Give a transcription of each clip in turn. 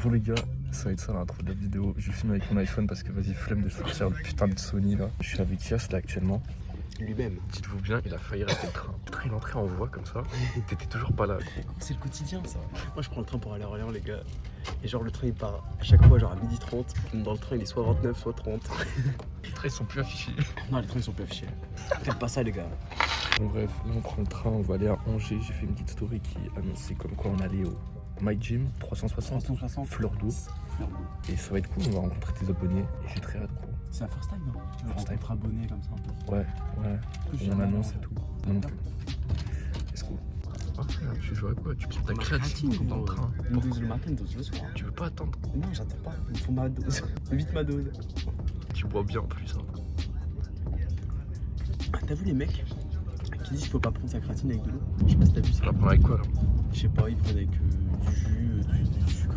Bon les gars, ça va être ça l'intro de la vidéo. Je filme avec mon iPhone parce que vas-y, flemme de sortir le putain de Sony là. Je suis avec Yass là actuellement. Lui-même. Dites-vous bien, il a failli rater le train. Le train il entrait en voie comme ça. T'étais toujours pas là. Gros. C'est le quotidien ça. Moi je prends le train pour aller à Orléans les gars. Et genre le train il part à chaque fois genre à 12h30. Dans le train il est soit 29 soit 30. Les trains ils sont plus affichés. Non les trains ils sont plus affichés. Faites pas ça les gars. Bon bref, là on prend le train, on va aller à Angers. J'ai fait une petite story qui annonçait comme quoi on allait au My Gym 360 Fleur d'eau. Et ça va être cool, on va rencontrer tes abonnés et j'ai très hâte gros. C'est la first time non? Tu veux First time. être abonné comme ça un peu. Ouais. Et on annonce et tout. Non non plus. Let's go. Parfait, tu joues à quoi? Tu prends ta créatine dans le train. Une dose le matin, une dose le soir. Tu veux pas attendre? Non j'attends pas, il me faut ma dose. Vite ma dose. Tu bois bien en plus hein. Ah, t'as vu les mecs qui disent qu'il faut pas prendre sa créatine avec de l'eau? Je sais pas si t'as vu ça. Tu la prends avec quoi là? Je sais pas, ils prennent avec du jus, du sucre.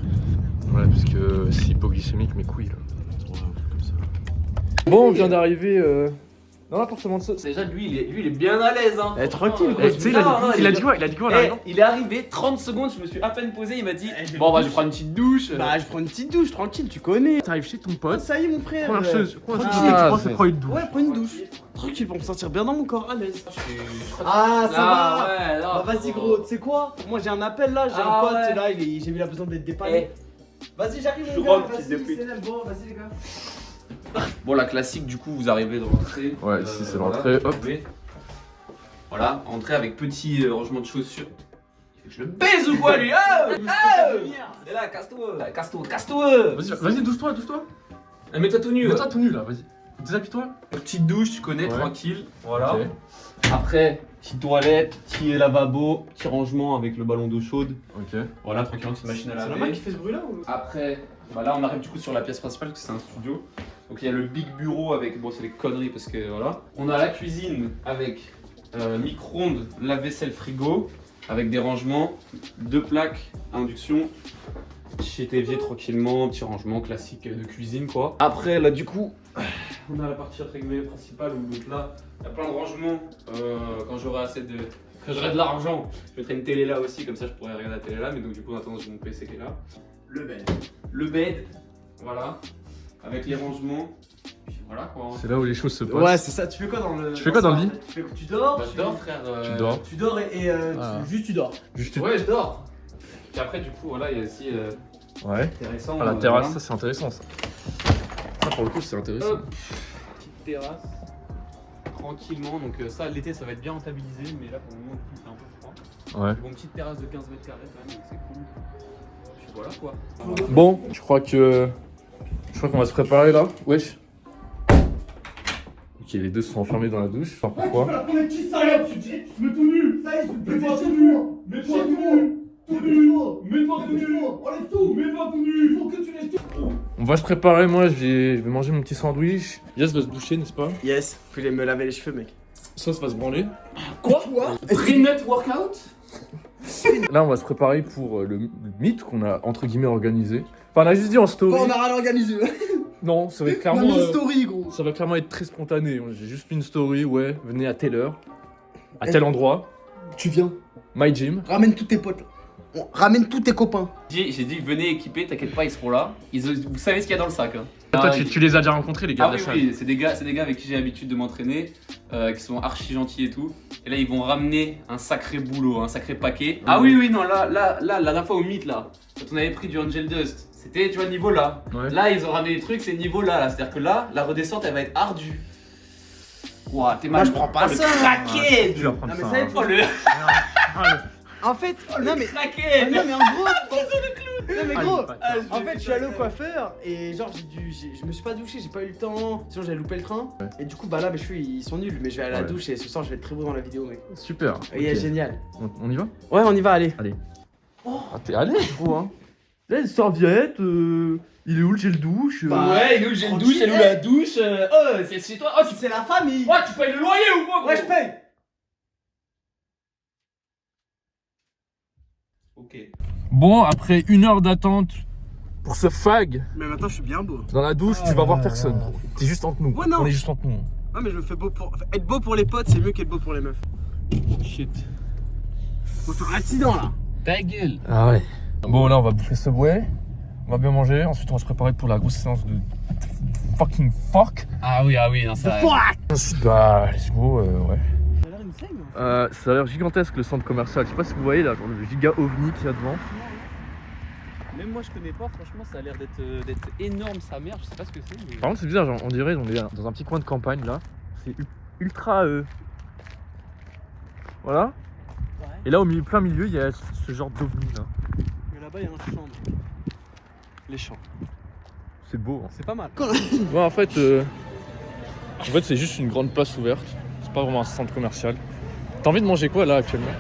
Ouais parce que c'est hypoglycémique mes couilles là. Ouais, un truc comme ça. Bon on vient d'arriver dans l'appartement de ce... Déjà, lui, il est bien à l'aise. Hein. Tranquille, Tu sais, il a dit quoi en arrivant? Il est arrivé 30 secondes, je me suis à peine posé. Il m'a dit je vais bon, me bah, je vais douche. prendre une petite douche. Bah, je prends une petite douche, tranquille, tu connais. T'arrives chez ton Oh, pote. ça y est, mon frère. Première chose, tranquille, tu prends, c'est c'est- prendre une douche. Ouais, prends une douche. Tranquille, pour me sentir bien dans mon corps, à l'aise. Ah, Ah, ça va. ouais, là, Bah, vas-y, gros, tu sais quoi? Moi, j'ai un appel là, j'ai un pote, ouais. là, j'ai mis la besoin d'être dépanné. Vas-y, j'arrive, Je mon gars. rentre, fils de pute. Bon, vas-y, les gars. Bon, la classique, du coup, vous arrivez dans l'entrée. Ouais, ici, c'est l'entrée, vous hop. pouvez. Voilà, entrée avec petit rangement de chaussures. Je le baise ou quoi, lui? Oh, Et là, casse-toi. Casse-toi. Vas-y, douche-toi. Mets-toi tout nu. Mets-toi tout nu là, vas-y. Déshabille-toi. Petite douche, tu connais, Ouais. tranquille. Voilà. Ok. Après, petite toilette, petit lavabo, petit rangement avec le ballon d'eau chaude. Ok. Voilà, tranquillement, petite machine à C'est la laver. main qui fait ce bruit là ou? Après, bah là, on arrive du coup sur la pièce principale parce que c'est un studio. Donc il y a le big bureau avec, bon, c'est des conneries parce que voilà. On a la cuisine avec micro-ondes, lave-vaisselle, frigo, avec des rangements, 2 plaques, induction. Chez évier tranquillement, petit rangement classique de cuisine quoi. Après là du coup, on a la partie entre guillemets principale où donc là, il y a plein de rangements. Quand j'aurai assez de... Quand j'aurai de l'argent, je mettrai une télé là aussi, comme ça je pourrais regarder la télé là, mais donc du coup en attendant j'ai mon PC qui est là. Le bed, voilà, avec les rangements, puis voilà quoi. C'est là où les choses se passent. Ouais, c'est ça. Tu fais quoi dans le. Tu fais quoi dans le lit? Tu dors Bah, je dors frère. Tu dors. Tu dors et Ah. juste tu dors. Juste Ouais, je dors. Puis après du coup voilà, il y a aussi Ouais. intéressant. Ah, la terrasse, voilà. ça c'est intéressant ça. Ça pour le coup c'est intéressant. Hop, petite terrasse, tranquillement. Donc ça, l'été, ça va être bien rentabilisé, mais là pour le moment, il fait un peu froid. Ouais. Bon, petite terrasse de 15 mètres carrés quand même, donc c'est cool. Puis voilà quoi. Bon, je crois qu'on va se préparer là. Wesh. Ok, les deux se sont enfermés dans la douche. Enfin, pourquoi? La première qui s'arrête, tu dis, je mets tout nu. Ça y est, mets-toi tout nu. Mets-toi tout nu. Tout nu. Mets-toi tout nu. Enlève tout. Mets-toi tout nu. Il faut que tu laisses tout. On va se préparer, moi je vais manger mon petit sandwich. Yass va se doucher, n'est-ce pas? Yes, faut aller me laver les cheveux, mec. Sauce va se branler. Pre-nut workout. Là, on va se préparer pour le meet qu'on a entre guillemets organisé. Enfin, on a juste dit en story. Bon, on a rien organisé. Non, ça va être On a clairement. mis une story, gros. Ça va clairement être très spontané. J'ai juste mis une story, ouais, venez à telle heure, à tel endroit, Tu viens. My Gym. Ramène tous tes potes. Ramène tous tes copains. J'ai dit, venez équiper, t'inquiète pas, ils seront là. Vous savez ce qu'il y a dans le sac. Hein. Toi, tu les as déjà rencontrés, les gars Ah de oui, la salle. oui, c'est des gars avec qui j'ai l'habitude de m'entraîner, qui sont archi gentils et tout. Et là, ils vont ramener un sacré boulot, un sacré paquet. Ah oui, non, là, la dernière fois au mythe, là, quand on avait pris du Angel Dust, c'était, tu vois, le niveau là. Ouais. Là, ils ont ramené des trucs, c'est le niveau là. C'est-à-dire que là, la redescente, elle va être ardue. Ouah, t'es mal. Moi, je prends pas le ça. craquet. Tu vas prendre Non, mais ça. ça hein. Oh, le En fait, non mais. craquet. Non mais en gros. Non mais gros. Ah, En fait, je suis allé au coiffeur et genre je me suis pas douché, j'ai pas eu le temps. Sinon j'allais louper le train. Ouais. Et du coup bah là mes cheveux ils sont nuls, mais je vais aller à la Ouais. douche et ce soir je vais être très beau dans la vidéo, mec. Super. Et ok. génial. On y va? Ouais, on y va, allez. Ah, t'es allé, gros, hein. Là, une serviette, il est où le gel douche Bah, Ouais, nous, j'ai une douche, elle est où la douche? Oh, c'est chez toi. Oh, C'est la famille. tu payes le loyer ou quoi? Ouais, je paye. Ok. Bon, après 1 heure d'attente pour ce fag Mais maintenant je suis bien beau. dans la douche, tu vas voir personne. Gros. T'es juste entre nous. Ouais, non. On est juste entre nous. Ah mais je me fais beau pour. Être beau pour les potes, c'est mieux qu'être beau pour les meufs. Shit. Faut faire un accident là. Ta gueule. Ah ouais. Bon, là, on va bouffer Subway. On va bien manger, ensuite on va se préparer pour la grosse séance de fucking fuck. Ah oui, non, ça. Ensuite, bah, let's go, ouais. Ça a l'air une scène. Ça a l'air gigantesque le centre commercial. Je sais pas si vous voyez là, genre le giga ovni qu'il y a devant. Même moi je connais pas, franchement ça a l'air d'être énorme sa mère, je sais pas ce que c'est. Mais... Par contre, c'est bizarre, genre, on dirait on est dans un petit coin de campagne là. C'est ultra. Voilà. Ouais. Et là, plein milieu, il y a ce genre d'ovni là. Mais là-bas, il y a un champ. Les champs. C'est beau. Hein. C'est pas mal. Ouais, en fait, c'est juste une grande place ouverte. C'est pas vraiment un centre commercial. T'as envie de manger quoi là actuellement?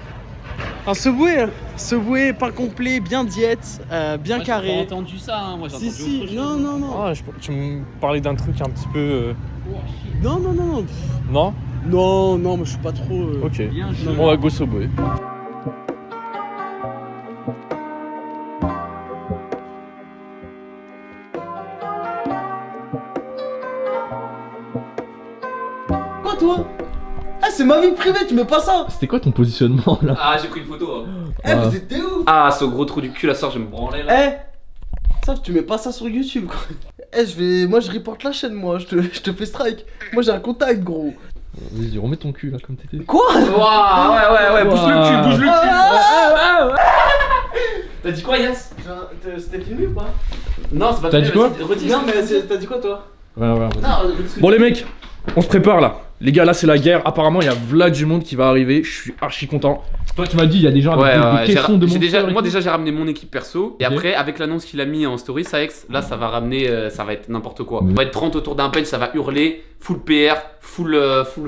Un Subway pas complet, bien diète, bien moi, carré. J'ai pas entendu ça, hein. Moi j'ai entendu Si, autre chose. non. Ah, tu me parlais d'un truc un petit peu. Non. Non? Non, moi je suis pas trop. Ok. Bien joué. On va go Subway. Quoi toi? Ah, c'est ma vie privée, tu mets pas ça! C'était quoi ton positionnement là? Ah, j'ai pris une photo. Hein. Eh, vous êtes des ouf! Ah, ce gros trou du cul, la soeur, je vais me branler là. Eh! Ça, tu mets pas ça sur YouTube quoi. Eh, moi je reporte la chaîne, moi, je te fais strike. Moi j'ai un contact, gros. Vas-y, remets ton cul là comme t'étais. Quoi? Waouh, ouais, bouge le cul, T'as dit quoi, Yass? C'était filmé ou pas? Non, c'est pas T'as dit quoi? Non, mais t'as dit quoi toi? Ouais. Non, Bon les mecs, on se prépare là. Les gars, là c'est la guerre. Apparemment, il y a Vlad du monde qui va arriver. Je suis archi content. Toi, tu m'as dit, il y a des gens avec des caissons de Monster. Moi déjà j'ai ramené mon équipe perso. Et Ok. après, avec l'annonce qu'il a mis en story, Saex, là ça va ramener, ça va être n'importe quoi. On va être 30 autour d'un bench, ça va hurler. Full PR, full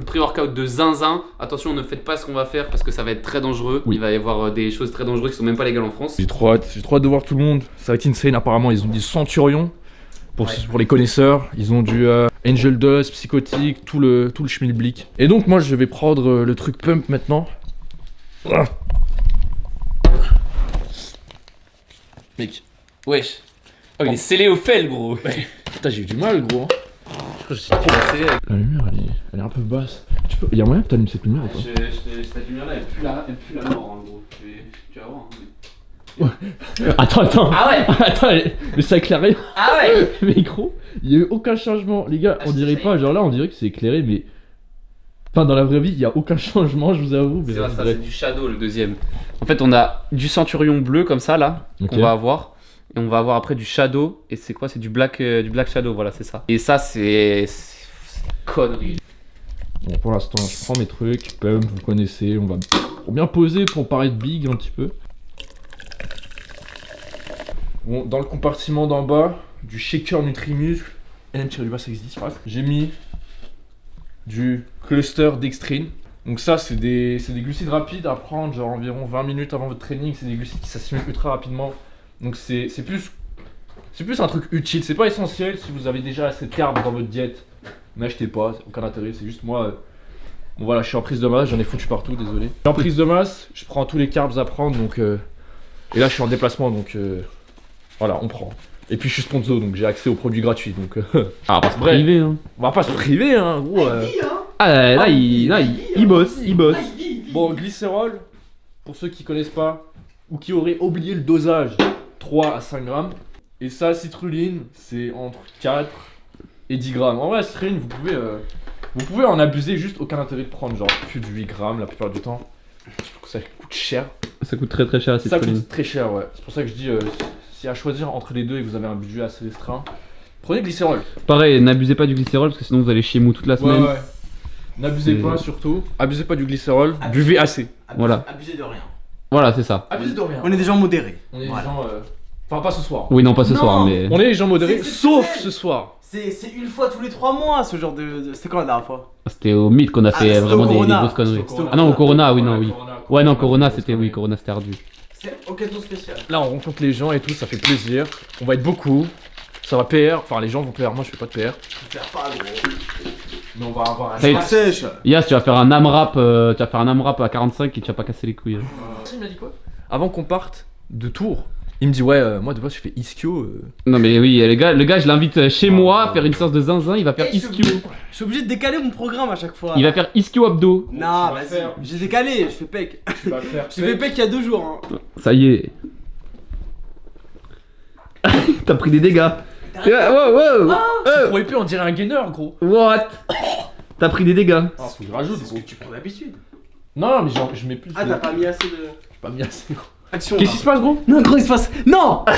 pré-workout de zinzin. Attention, ne faites pas ce qu'on va faire parce que ça va être très dangereux. Oui. Il va y avoir des choses très dangereuses qui sont même pas légales en France. J'ai trop hâte de voir tout le monde. Ça va être insane. Apparemment, ils ont des centurions. Pour les connaisseurs, ils ont du Angel Dust, Psychotic, tout le schmilblick. Et donc moi je vais prendre le truc pump maintenant. Ah. Mec, Wesh. Oh, il est scellé au fel, gros. putain j'ai eu du mal gros. Je crois que je suis trop scellé. La lumière elle est un peu basse. Il y a moyen que t'allumes cette lumière ou pas? Cette lumière-là, elle pue la mort, en gros. Tu vas voir. Attends. Ah ouais. Attends, mais ça éclaire rien. Ah ouais. Mais gros, il y a eu aucun changement. Les gars, on dirait pas, genre là on dirait que c'est éclairé mais... Enfin dans la vraie vie il y a aucun changement je vous avoue. Mais C'est vrai, ça c'est du shadow le deuxième. En fait on a du centurion bleu comme ça là, Ok. qu'on va avoir. Et on va avoir après du shadow. Et c'est quoi? C'est du black shadow, voilà c'est ça. Et ça c'est connerie. Bon pour l'instant je prends mes trucs, pump, vous connaissez, on va bien poser pour paraître big un petit peu. Bon, dans le compartiment d'en bas, du shaker Nutrimuscle, NM-du-bas ça existe, bref. J'ai mis du cluster dextrine. Donc ça c'est des glucides rapides à prendre, genre environ 20 minutes avant votre training. C'est des glucides qui s'assimilent ultra rapidement. Donc c'est plus un truc utile, c'est pas essentiel si vous avez déjà assez de carbs dans votre diète. N'achetez pas, aucun intérêt, c'est juste moi... Bon voilà, je suis en prise de masse, j'en ai foutu partout, désolé. Je suis en prise de masse, je prends tous les carbs à prendre, donc... Et là je suis en déplacement, donc... Voilà, on prend. Et puis je suis sponsor, donc j'ai accès aux produits gratuits, donc... Ah, pas se Bref. priver hein. On va pas se priver, hein, gros. Ah là il bosse, il bosse. Bon, glycérol, pour ceux qui connaissent pas, ou qui auraient oublié le dosage, 3 à 5 grammes. Et ça, citrulline, c'est entre 4 et 10 grammes. En vrai, la citrulline, vous pouvez en abuser, juste aucun intérêt de prendre genre plus de 8 grammes la plupart du temps. Je trouve que ça coûte cher. Ça coûte très cher la Ça coûte très cher, ouais. C'est pour ça que je dis, si à choisir entre les deux et que vous avez un budget assez restreint, prenez glycérol. Pareil, n'abusez pas du glycérol parce que sinon vous allez chier mou toute la semaine. Ouais. N'abusez pas surtout. Abusez pas du glycérol. Buvez assez. Voilà. Abusez de rien. Voilà, c'est ça. Abusez de rien. On est des gens modérés. On est Voilà. des gens. Enfin, pas ce soir. Oui, non, pas ce Non. soir, mais. On est les gens modérés, C'est sauf exceptionnel. ce soir. C'est une fois tous les 3 mois ce genre de. C'était quand la dernière fois? C'était au mythe qu'on a fait c'était vraiment au des Corona. grosses conneries. C'était au Ah non, au Corona, oui, Ouais, non, oui. Corona, Ouais, non, Corona, c'est c'était, oui, Corona, c'était ardu. C'est occasion spéciale. Là, on rencontre les gens et tout, ça fait plaisir. On va être beaucoup. Ça va PR. Enfin, les gens vont PR. Moi, je fais pas de PR. Je vais pas gros. Mais on va avoir un. Hey, Ah, sèche. Yas, tu vas faire un AMRAP, à 45 et tu vas pas casser les couilles. hein. Il m'a dit quoi? Avant qu'on parte de Tours, il me dit ouais, moi de base je fais ischio. Non, mais oui, le gars, je l'invite chez moi faire une séance de zinzin, il va faire Eh, je ischio. Je suis obligé de décaler mon programme à chaque fois. Il va faire ischio abdo. Non, Tu vas vas-y. faire- J'ai décalé, je fais pec. Tu vas faire. J'ai fait pec il y a 2 jours. Hein. Ça y est. T'as pris des dégâts. Wow. C'est trop épais, on dirait un gainer, gros. What? T'as pris des dégâts. Ah, faut que je rajoute, C'est ce gros. que tu prends d'habitude. Non, mais genre, je mets plus. Ah, t'as pas mis assez de. J'ai pas mis assez, gros. Action. Qu'est-ce qui se passe, gros? Non, gros, il se passe. Non. Ah,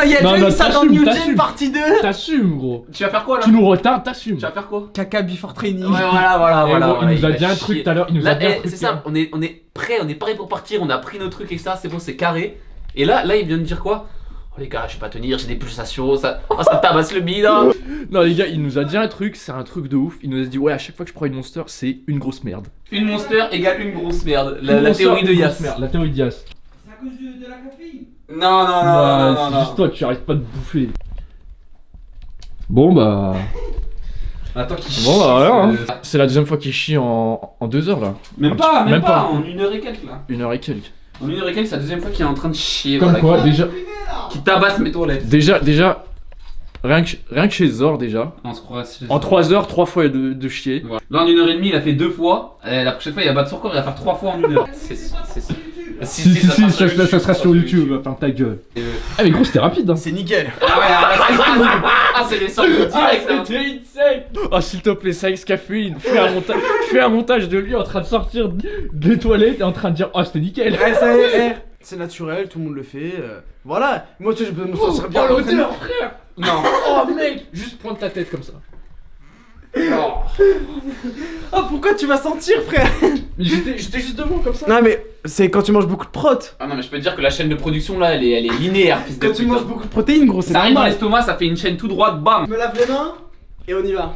il y a Non, déjà non, eu ça dans t'assumes, New Gen t'assumes. partie 2. T'assumes, gros. Tu vas faire quoi là? Tu nous retardes, t'assumes. Tu vas faire quoi? Caca before training. Ouais, voilà. Eh, gros, il nous a va dit un chier. truc tout à l'heure. Il nous a Là, dit un eh, truc. c'est ça, on est prêt, on est paré pour partir, on a pris nos trucs, etc. C'est bon, c'est carré. Et là, il vient de dire quoi? Oh les gars, je vais pas tenir, j'ai des pulsations, ça tabasse le bide. Hein. Non, les gars, il nous a dit un truc, c'est un truc de ouf. Il nous a dit, ouais, à chaque fois que je prends une monster, c'est une grosse merde. Une monster égale une grosse merde. Une La monster, théorie de une Yas. grosse merde, la théorie de Yas. C'est à cause de la caféine. Non. C'est juste toi, tu arrêtes pas de bouffer. Bon, bah. Attends, qui Bon, bah, voilà. Hein. C'est la deuxième fois qu'il chie en 2 heures là. Même pas, en 1h et quelques là. 1 heure et quelques. En 1h et quelques, c'est la deuxième fois qu'il est en train de chier. Comme voilà, quoi, qui- déjà. Qui tabasse mes toilettes. Déjà. Rien que chez Zor, déjà. On se croit. En 3 heures, 3 fois de chier. Voilà. Là en 1h30 il a fait 2 fois, la prochaine fois il va battre son record, il va faire 3 fois en 1 heure. C'est ça. Si, ça sera sur YouTube, ferme ta gueule. Ah, mais gros, c'était rapide, hein. C'est nickel. Ah c'est les sorties direct ça. C'était insane. Oh, s'il te plaît, Saïx Caféine, fais un montage de lui en train de sortir des toilettes et en train de dire, oh, c'était nickel. Eh, ça y est, c'est naturel, tout le monde le fait. Voilà. Moi, tu sais, je peux me sentir bien. l'odeur, frère. Non. Oh, mec, juste prendre ta tête comme ça. Oh, pourquoi tu vas sentir, frère? Mais j'étais juste devant comme ça. Non, mais c'est quand tu manges beaucoup de prot. Ah non mais je peux te dire que la chaîne de production là elle est linéaire fils de Quand tu pute, manges hein. beaucoup de protéines, gros, c'est Ça arrive dans normal. l'estomac, ça fait une chaîne tout droite, bam. Je me lave les mains et on y va.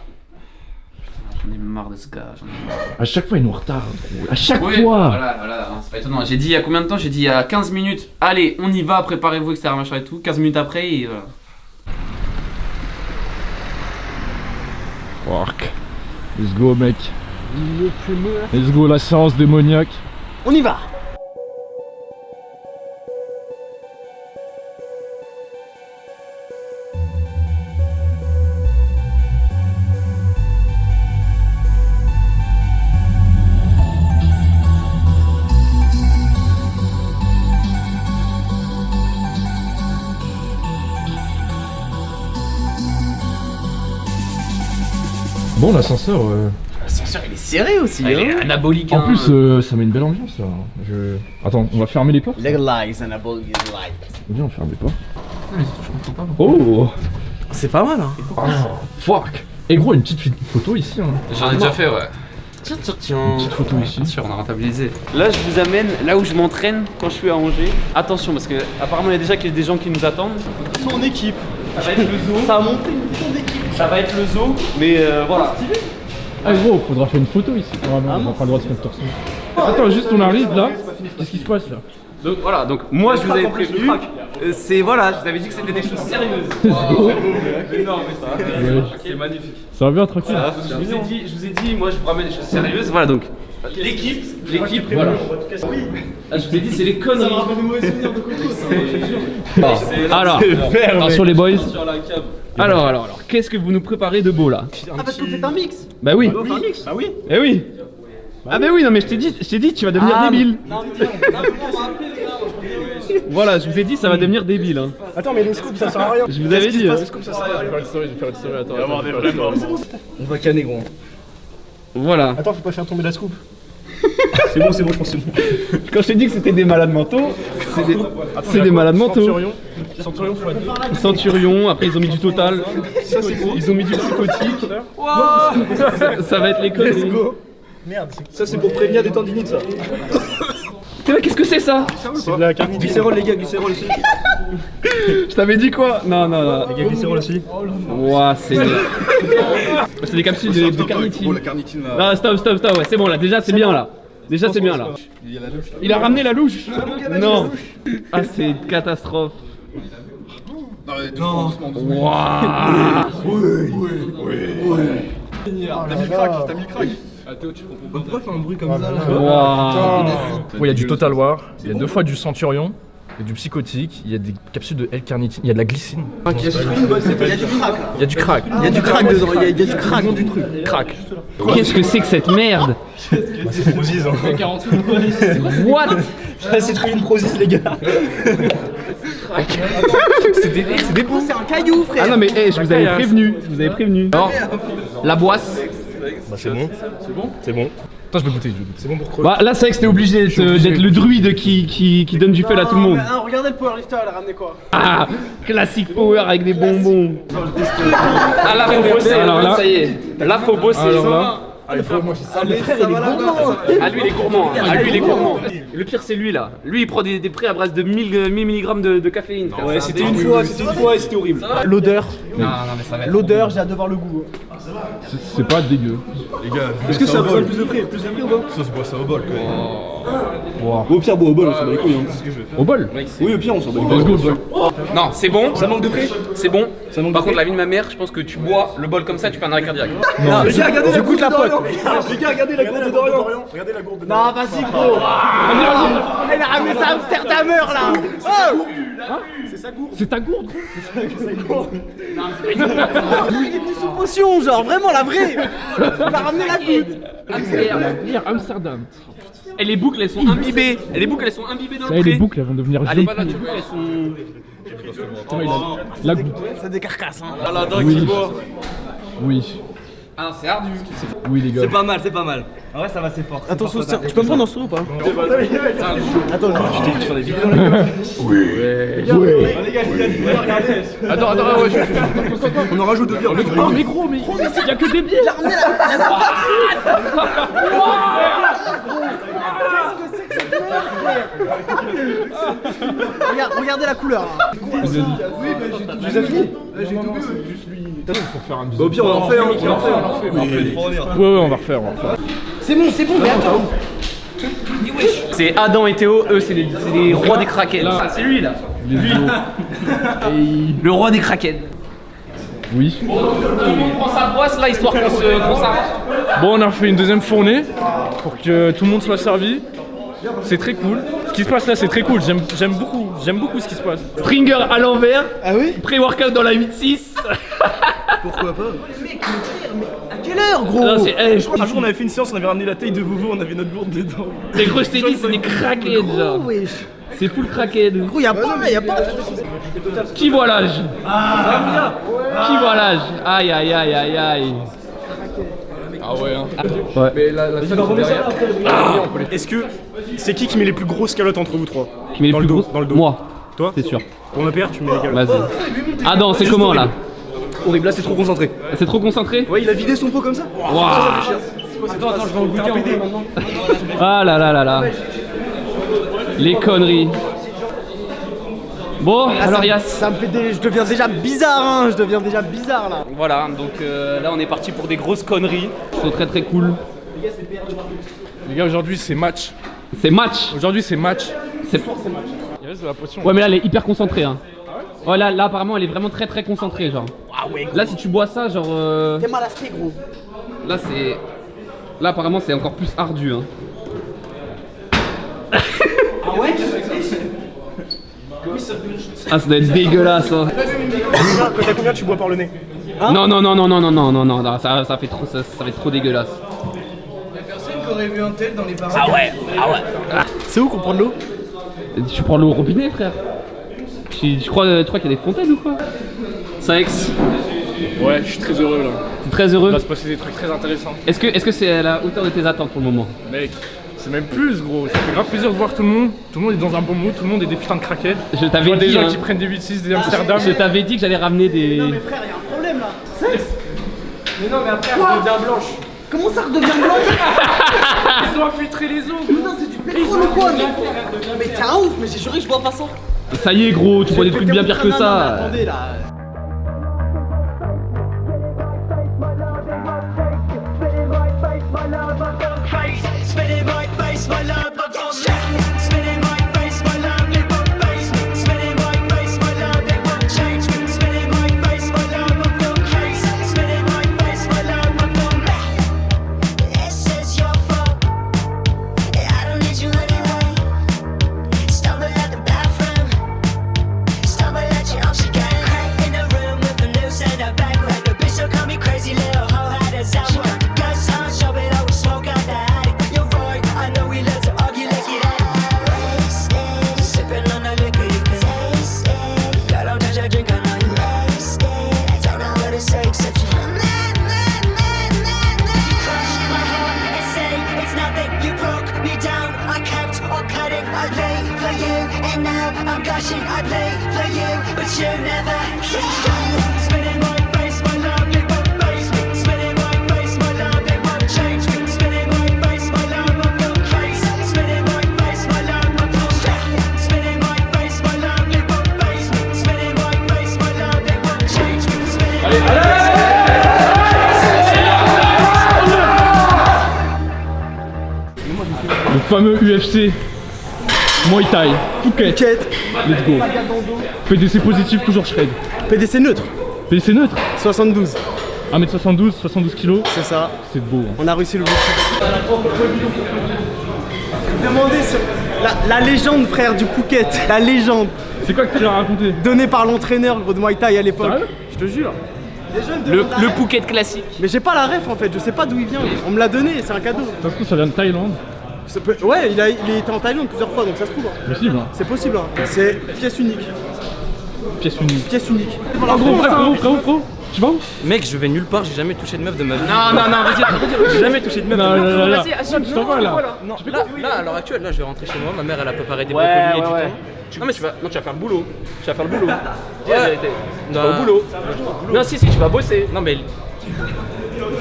J'en ai marre de ce gars, j'en ai marre. À chaque fois, il nous retarde, gros. À chaque Oui, fois. voilà, hein, c'est pas étonnant. J'ai dit il y a combien de temps? J'ai dit il y a 15 minutes. Allez, on y va, préparez-vous, etc. machin et tout. 15 minutes après, et voilà. Work. Let's go, mec. Let's go, la séance démoniaque. On y va. Bon, l'ascenseur. L'ascenseur, il est serré aussi. Il est anabolique. En hein. plus, ça met une belle ambiance là. Attends, on va fermer les portes. Legalize anabolic light. Viens, on ferme les portes. Oh, C'est pas mal, hein. fuck. Et gros, une petite photo ici. Hein. J'en ai déjà fait, ouais. Tiens. Une petite photo ici. Bien sûr, on a rentabilisé. Là, je vous amène là où je m'entraîne quand je suis à Angers. Attention, parce que apparemment, il y a déjà des gens qui nous attendent. Son équipe. Ça va être le zoo. Ça a monté son équipe. Ça va être le zoo, mais voilà. Ah gros, faudra faire une photo ici. Ah non, on n'a pas le droit de faire le torse. Attends, juste on arrive là. Qu'est-ce qui se passe là? Donc voilà, donc moi je vous avais prévenu. C'est voilà, je vous avais dit que c'était des choses sérieuses. Énorme ça. C'est magnifique. Ça va bien, tranquille. Je vous ai dit, moi je vous ramène des choses sérieuses. Voilà donc l'équipe, voilà. Ah, je vous ai dit, c'est les conneries. Alors, attention les boys. Alors, qu'est-ce que vous nous préparez de beau là? Ah, parce qu'on fait un mix. Bah oui. Ah oui. Eh oui. Ah bah oui, non mais je t'ai dit, tu vas devenir débile. Non, mais Voilà, je vous ai dit, ça va devenir débile. Hein. attends, mais le scoop, ça sert à rien. Je vous avais dit. Hein. On va canner, gros. Voilà. Attends, faut pas faire tomber la scoop. C'est bon, je pense que c'est bon. Quand je t'ai dit que c'était des malades mentaux, c'est des malades mentaux. Centurion x2. Centurion, après ils ont mis du total. Ils ont mis du psychotique. Ça va être les conneries. Let's go. Merde, ça c'est pour prévenir des tendinites, ça. Qu'est-ce que c'est ça? C'est de la carnitine. Glycérol, les gars, glycérol aussi. Je t'avais dit quoi? Non. Les gars, glycérol aussi. Ouah, c'est des capsules de carnitine. La carnitine là. Non, stop, ouais, c'est bon là, déjà c'est bien là. Déjà c'est bien là. Il a ramené la louche. Non. Ah, c'est une catastrophe. Non, Ouah. T'as mis le crack. Pourquoi faire un bruit comme ça là? Ouah. Il y a du Total War, il y a 2 fois du Centurion, il y a du psychotique, il y a des capsules de L-carnitine, il y a de la glycine. Il y a du crack. Il y a du crack. Il y a du crack dedans, il y a du crack du truc. Crack. Qu'est-ce que c'est que cette merde? What? C'est trouvé une prosis, les gars. crack. C'est des bons. C'est un caillou, frère. Ah non mais je vous avais prévenu, je vous avais prévenu. Alors, la boisse. Bah, c'est bon. C'est bon. Attends, je vais goûter. C'est bon pour quoi? Bah là c'est vrai que c'était obligé d'être le druide qui donne du feu à tout le monde. Regardez le powerlifter, elle a ramené quoi? Ah, classique power avec des bonbons. Ah là, faut bosser. Alors là- Ça y est. Là, faut bosser. Alors là, Ah, lui, il est gourmand. hein. Ah, lui, il est gourmand. Le pire, c'est lui là. Lui, il prend des prix à base de 1000 mg de caféine. frère. Ouais, C'est c'était un une délire. fois et c'était horrible. L'odeur, Non, mais ça va être. l'odeur, j'ai hâte de voir le goût. c'est pas dégueu. Est-ce que ça a besoin de plus de prix ou pas? Ça se boit ça au bol quoi. Au pire, bon, au bol, on s'en bat les couilles. Au bol. Oui, au pire, on s'en bat les couilles. Let's go, au bol. Non, c'est bon. Ça manque de prix? C'est bon. Ça manque Par de contre, la vie de ma mère, je pense que tu bois le bol comme ça, tu fais un arrêt cardiaque. Les gars, regardez la gourde de Dorian. Les gars, regardez la gourde de Dorian. Regardez la gourde de Dorian. Non, vas-y, gros. Elle a ramené sa Amsterdamer là. C'est ta gourde. Il est plus sous potion, genre, vraiment la vraie. On a ramené la goutte. Bière Amsterdam. Et les boucles, elles sont imbibées. Et les boucles, elles sont imbibées dans Ça le y est, les pré. boucles elles vont devenir Ah, les gelées. balades, tu vois, elles sont. La goutte. C'est des carcasses, hein. Ah, la dingue, qui boit. Oui. Ah, c'est ardu. Oui, les gars. pas mal, c'est pas mal. En vrai, ça va, c'est fort. Attention, tu peux me prendre dans ce trou ou pas? Attends, tu fais des vidéos là? Attends, ouais, On en rajoute deux bières. mais gros, mais il y a que des bières. Regardez la couleur. Au pire, on en refait, Ouais, on va refaire. C'est bon, mais attends. C'est Adam et Théo, eux, c'est les rois des kraken. Ah, c'est lui là. Les os. Le roi des kraken. Oui. Tout le monde prend sa brosse là, histoire qu'on s'arrête. Bon, on a refait une deuxième fournée pour que tout le monde soit servi. C'est très cool. Ce qui se passe là, c'est très cool. J'aime beaucoup ce qui se passe. Stringer à l'envers. Ah oui? Pré-workout dans la 8-6. Pourquoi pas? À quelle heure, gros? Non, c'est. Je Un jour, on avait fait une séance, on avait ramené la taille de Vovo, on avait notre gourde dedans. Mais gros, je t'ai dit, c'est des crackheads, genre. wesh. C'est full crackhead. Gros, y'a pas. Qui voit l'âge? Qui voit l'âge? Aïe, aïe, aïe, aïe, aïe. Ah ouais, hein. Ouais. Mais la salle derrière. Est-ce que c'est qui met les plus grosses calottes entre vous trois? Qui met les Dans plus le dos, grosses? dans le dos. Moi, Toi? c'est sûr. Pour mon père, tu mets les calottes. Vas-y. Adam, c'est comment là? Horrible, là c'est trop concentré. C'est trop concentré? Ouais, il a vidé son pot comme ça. Waouh. Attends, je vais en goûter un peu maintenant. Ah là là là là. Les conneries. Bon, alors il y a. Ça me fait je deviens déjà bizarre, hein. Je deviens déjà bizarre là. Voilà, donc là on est parti pour des grosses conneries. C'est très très cool. Les gars, aujourd'hui c'est match. C'est match. Aujourd'hui c'est match. C'est. Il reste de la potion. Ouais, mais là elle est hyper concentrée. Hein. Ouais, là apparemment elle est vraiment très très concentrée, genre. Ah ouais, Là, si tu bois ça, genre. t'es mal aspect, gros. Là, c'est. Là, apparemment, c'est encore plus ardu. Hein. Ah ouais? Ah, ça doit être dégueulasse. Hein. T'as combien tu bois par le nez? Non, non, non, non, non, non, non, non, non, ça fait trop, ça va être trop dégueulasse. C'est où qu'on prend de l'eau? Tu prends l'eau au robinet, frère? Tu crois qu'il y a des fontaines ou quoi? Saex, Ouais, je suis très heureux là. t'es très Il heureux. va se passer des trucs très intéressants. Est-ce que c'est à la hauteur de tes attentes pour le moment? Mec, c'est même plus gros. Ça fait grave plaisir de voir tout le monde. Tout le monde est dans un bon mood, tout le monde est des putins de craquettes. Je Je t'avais vois des dit, gens hein. qui prennent des 8-6, des Amsterdam. Je t'avais dit que j'allais ramener des. Frère, y'a un problème là. Mais non, mais après, elle devient blanche. Comment ça redevient blanche? Ils ont infiltré les eaux. Putain, c'est du pétrole ou quoi? Mais t'es un ouf, mais j'ai juré que je bois pas ça. Ça y est, gros, tu bois des trucs bien pires que Non, ça. attendez là. Spinning right face, my love, I can't stand. Spinning right face, my love, they won't face. Spinning right face, my love, they won't change. Spinning right face, my love, I've gone crazy. Spinning right face, my love, I've gone mad. This is your fault. I don't need you anyway. Stumble at the bathroom. Stumble at your oxygen. Crack in Le fameux UFC Muay Thai Phuket. Let's go. PDC positif, toujours shred. PDC neutre. PDC neutre. 72. 1m72, 72 kg. C'est ça. C'est beau. Hein. On a réussi l'objectif. Demandez sur la légende, frère, du Phuket. La légende. C'est quoi que tu as raconté? Donnée par l'entraîneur, gros, de Muay Thai à l'époque. Sérieux? Je te jure. Les jeunes Le demandent la ref. Phuket classique. Mais j'ai pas la ref en fait, je sais pas d'où il vient. On me l'a donné, c'est un cadeau. Ça se trouve, ça vient de Thaïlande. Ouais, il était en Thaïlande plusieurs fois, donc ça se trouve. Hein. Possible, hein. C'est possible. Hein. C'est pièce unique. Pièce unique. Pièce unique. Oh, gros, frérot. Tu vas où? Mec, je vais nulle part, j'ai jamais touché de meuf de ma vie. Non, vas-y. J'ai jamais touché de meuf de ma vie. Non, Vas-y, assume. je t'en vas là. Non, là, à l'heure actuelle, là, je vais rentrer chez moi. Ma mère, elle a préparé des Ouais, brocolis et ouais, du ouais. thon. Non, mais tu vas faire le boulot. Tu vas faire le boulot. Dis la Ouais. vérité. Tu Non. vas au boulot. Non, si, tu vas bosser. Non, mais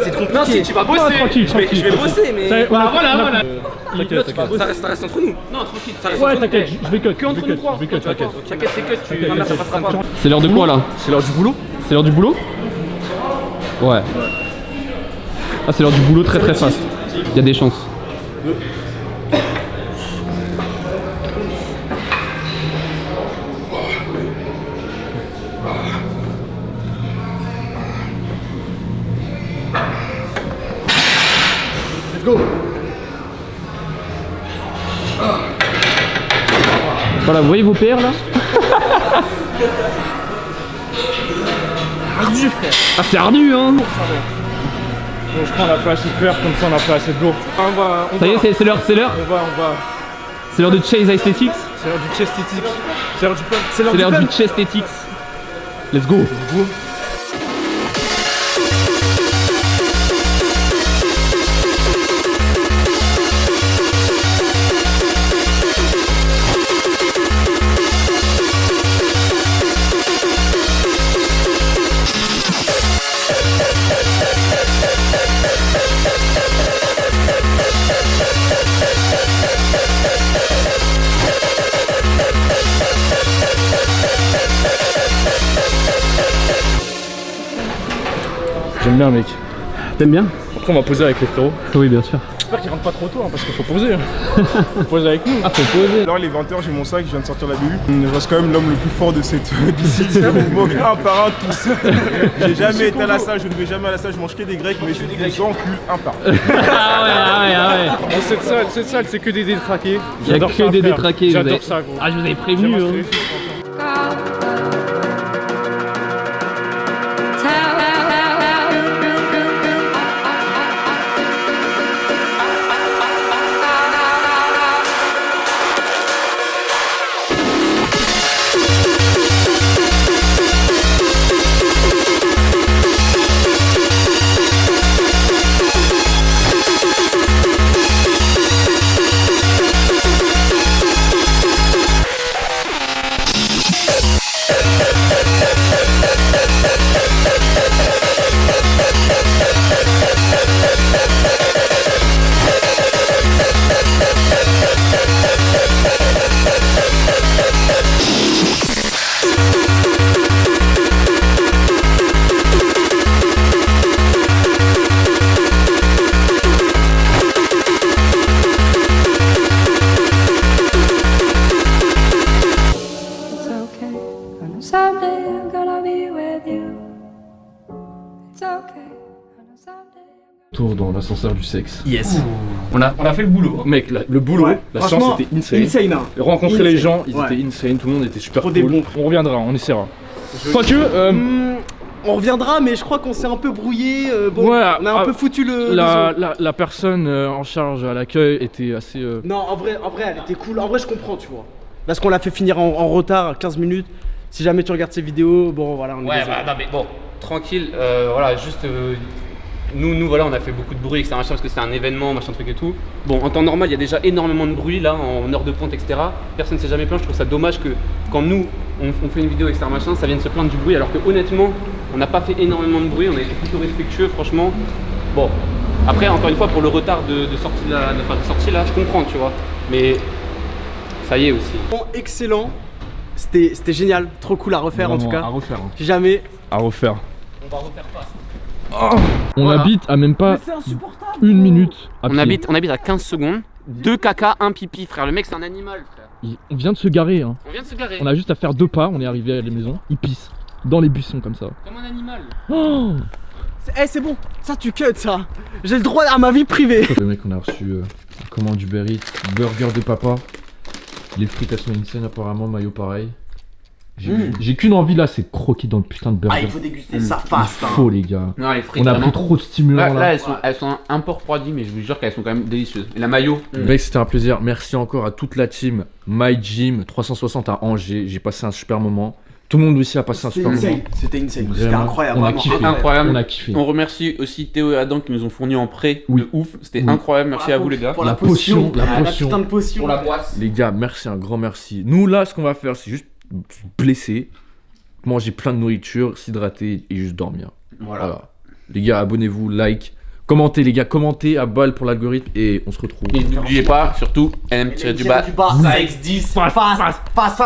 c'est compliqué. Non, si, tu vas bosser. Tranquille, Je vais bosser, mais Voilà. T'inquiète. ça reste entre nous. Non, tranquille. Ça reste Ouais, entre nous. t'inquiète, je vais cut. Que entre nous trois. Je vais cut, t'inquiète. T'inquiète, c'est que tu. Ma mère, ça passera pas. C'est l'heure de quoi là? C'est l'heure du boulot? C'est l'heure du boulot? Ouais. Ah, c'est l'heure du boulot très très fast. Il y a des chances. Let's go. Voilà, vous voyez vos PR là? Ardu, frère. Ah, c'est ardu hein! Bon, je crois qu'on a fait assez de peur, comme ça on a fait assez de lourd. Ça y est, c'est l'heure, c'est l'heure. On va. C'est l'heure de Chase Aesthetics. C'est l'heure du chest ethics. C'est l'heure du pump. C'est C'est l'heure du Chest Ethics. Let's go. J'aime bien, mec. T'aimes bien? Après, on va poser avec les frérots. Oui, bien sûr. J'espère qu'ils rentrent pas trop tôt, hein, parce qu'il faut poser. Faut poser avec nous. Ah, faut poser. Alors les 20h, j'ai mon sac, je viens de sortir la BU. Je reste quand même l'homme le plus fort de cette d'ici. Il me manque un par un tous. J'ai jamais été à la salle, je ne vais jamais à la salle, je mange que des grecs, mais je vous encule un par un. Ah ouais. Bon, cette salle, c'est que des détraqués. Il y a J'adore que ça, des frère. détraqués. vous avez- J'adore ça, gros. Ah, je vous avais prévenu. J'aime Hein. les filles, franchement. It's okay. I know someday I'm gonna be with you. It's okay. I know someday I'm Tour dans l'ascenseur du sexe. Yes. On a fait le boulot. Mec, le boulot, Ouais, la franchement, séance était insane. Insane, hein. Rencontrer Insane. les gens, ils Ouais. étaient insane, tout le monde était super Trop cool. des bons. On reviendra, on essaiera. Quoique, On reviendra, mais je crois qu'on s'est un peu brouillé. Bon, Ouais, on a un peu foutu le. la personne en charge à l'accueil était assez. Non, en vrai, elle était cool. En vrai, je comprends, tu vois. Parce qu'on l'a fait finir en retard, 15 minutes. Si jamais tu regardes ces vidéos, bon, voilà, on est Ouais, désolé. bah, non, mais bon, tranquille, voilà, juste. Nous, voilà, on a fait beaucoup de bruit, etc. Machin, parce que c'était un événement, machin truc et tout. Bon, en temps normal, il y a déjà énormément de bruit là, en heure de pointe, etc. Personne ne s'est jamais plaint. Je trouve ça dommage que quand nous, on fait une vidéo, etc. Machin, ça vienne se plaindre du bruit, alors que honnêtement, on n'a pas fait énormément de bruit, on a été plutôt respectueux, franchement. Bon, après, encore une fois, pour le retard de sortie, de sortie là, je comprends, tu vois. Mais ça y est aussi. Bon, excellent. C'était génial. Trop cool à refaire, en tout cas. À refaire. hein. Jamais. À refaire. va refaire fast. On Voilà. habite à même pas C'est insupportable. 1 minute. à On pied. habite à 15 secondes. 2 caca, 1 pipi, frère. Le mec, c'est un animal, frère. On vient de se garer, hein. On vient de se garer. On a juste à faire 2 pas, on est arrivé à la maison. Il pisse dans les buissons comme ça. Comme un animal. Oh Eh, c'est bon, ça tu cut ça. J'ai le droit à ma vie privée. Le mec, on a reçu une commande Uber Eats, burger de papa. Les frites elles sont insane apparemment, maillot pareil. J'ai qu'une envie là, c'est croquer dans le putain de burger. Ah, il faut déguster ça fast. Il faut les gars. Non, les frites, On a vraiment. pris trop de stimulants là. Elles sont un peu refroidies, mais je vous jure qu'elles sont quand même délicieuses. Et la mayo. Mec, c'était un plaisir. Merci encore à toute la team My Gym 360 à Angers. J'ai passé un super moment. Tout le monde aussi a passé un super moment. C'était insane. C'était Vraiment, incroyable. on a vraiment kiffé. Incroyable. On a kiffé. On remercie aussi Théo et Adam qui nous ont fourni en prêt Oui. de ouf. C'était Oui. incroyable. Merci à vous, les gars. Pour La potion, la potion. putain de potion. Pour la boisse. Les gars, merci, un grand merci. Nous là, ce qu'on va faire, c'est juste se blesser, manger plein de nourriture, s'hydrater et juste dormir. Voilà. Les gars, abonnez-vous, like, commentez les gars, commentez à balle pour l'algorithme et on se retrouve. Et n'oubliez pas, surtout, LM-du-bas. Ça X10. Fast.